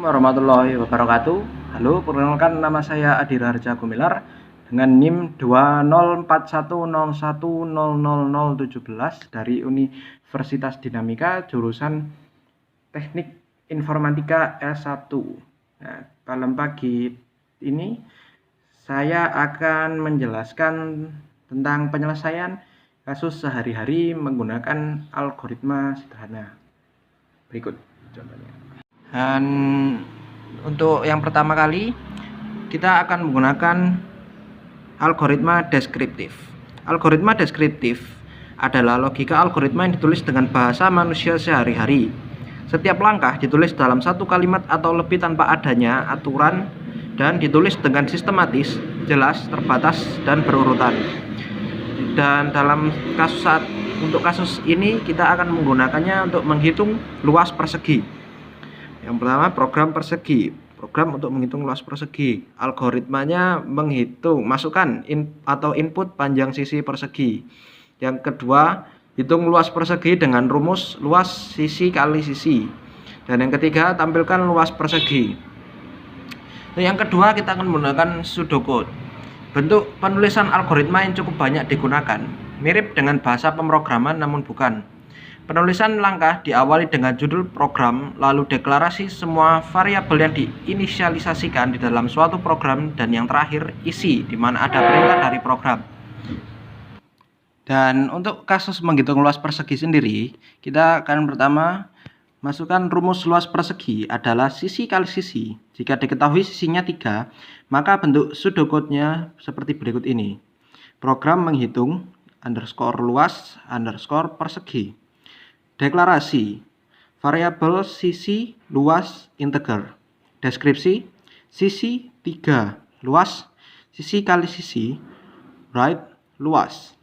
Warahmatullahi wabarakatuh. Halo, perkenalkan nama saya Adi Raharja Gumilar dengan NIM 204101000017 dari Universitas Dinamika jurusan Teknik Informatika S1. Nah, pada pagi ini saya akan menjelaskan tentang penyelesaian kasus sehari-hari menggunakan algoritma sederhana. Berikut contohnya. Dan untuk yang pertama kali kita akan menggunakan algoritma deskriptif. Algoritma deskriptif adalah logika algoritma yang ditulis dengan bahasa manusia sehari-hari. Setiap langkah ditulis dalam satu kalimat atau lebih tanpa adanya aturan dan ditulis dengan sistematis, jelas, terbatas, dan berurutan. Dan dalam untuk kasus ini kita akan menggunakannya untuk menghitung luas persegi. Yang pertama, program persegi. Program untuk menghitung luas persegi. Algoritmanya menghitung masukkan input panjang sisi persegi. Yang kedua, hitung luas persegi dengan rumus luas sisi kali sisi. Dan yang ketiga, tampilkan luas persegi. Yang kedua, kita akan menggunakan pseudocode. Bentuk penulisan algoritma yang cukup banyak digunakan, mirip dengan bahasa pemrograman namun bukan. Penulisan langkah diawali dengan judul program, lalu deklarasi semua variabel yang diinisialisasikan di dalam suatu program, dan yang terakhir isi, di mana ada perintah dari program. Dan untuk kasus menghitung luas persegi sendiri, kita akan pertama masukkan rumus luas persegi adalah sisi kali sisi. Jika diketahui sisinya 3, maka bentuk pseudocode-nya seperti berikut ini. Program menghitung underscore luas underscore persegi. Deklarasi variabel sisi luas integer. Deskripsi sisi 3 luas sisi kali sisi right luas.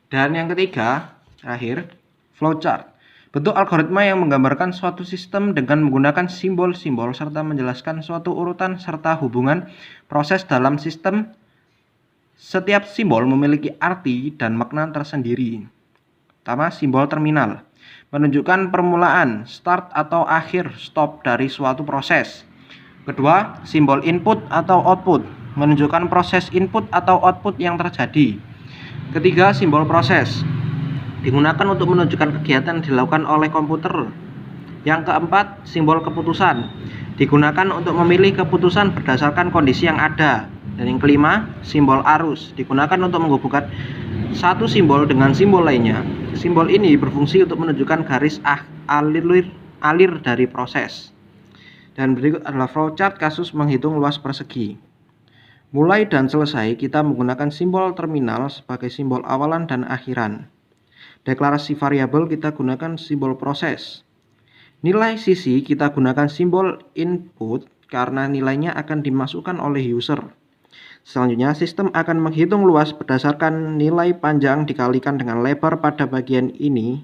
Dan yang ketiga terakhir flowchart. Bentuk algoritma yang menggambarkan suatu sistem dengan menggunakan simbol-simbol serta menjelaskan suatu urutan serta hubungan proses dalam sistem. Setiap simbol memiliki arti dan makna tersendiri. Pertama, simbol terminal menunjukkan permulaan, start atau akhir, stop dari suatu proses. Kedua, simbol input atau output menunjukkan proses input atau output yang terjadi. Ketiga, simbol proses digunakan untuk menunjukkan kegiatan yang dilakukan oleh komputer. Yang keempat, simbol keputusan digunakan untuk memilih keputusan berdasarkan kondisi yang ada. Dan yang kelima, simbol arus digunakan untuk menghubungkan satu simbol dengan simbol lainnya. Simbol ini berfungsi untuk menunjukkan garis alir dari proses. Dan berikut adalah flowchart kasus menghitung luas persegi. Mulai dan selesai kita menggunakan simbol terminal sebagai simbol awalan dan akhiran. Deklarasi variabel kita gunakan simbol proses. Nilai sisi kita gunakan simbol input karena nilainya akan dimasukkan oleh user. Selanjutnya, sistem akan menghitung luas berdasarkan nilai panjang dikalikan dengan lebar pada bagian ini.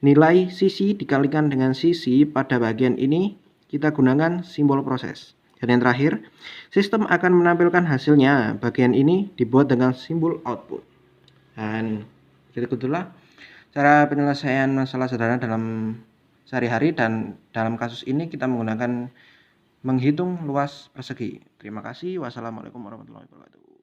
Nilai sisi dikalikan dengan sisi pada bagian ini, kita gunakan simbol proses. Dan yang terakhir, sistem akan menampilkan hasilnya. Bagian ini dibuat dengan simbol output. Dan itulah cara penyelesaian masalah sederhana dalam sehari-hari, dan dalam kasus ini kita menggunakan menghitung luas persegi. Terima kasih. Wassalamualaikum warahmatullahi wabarakatuh.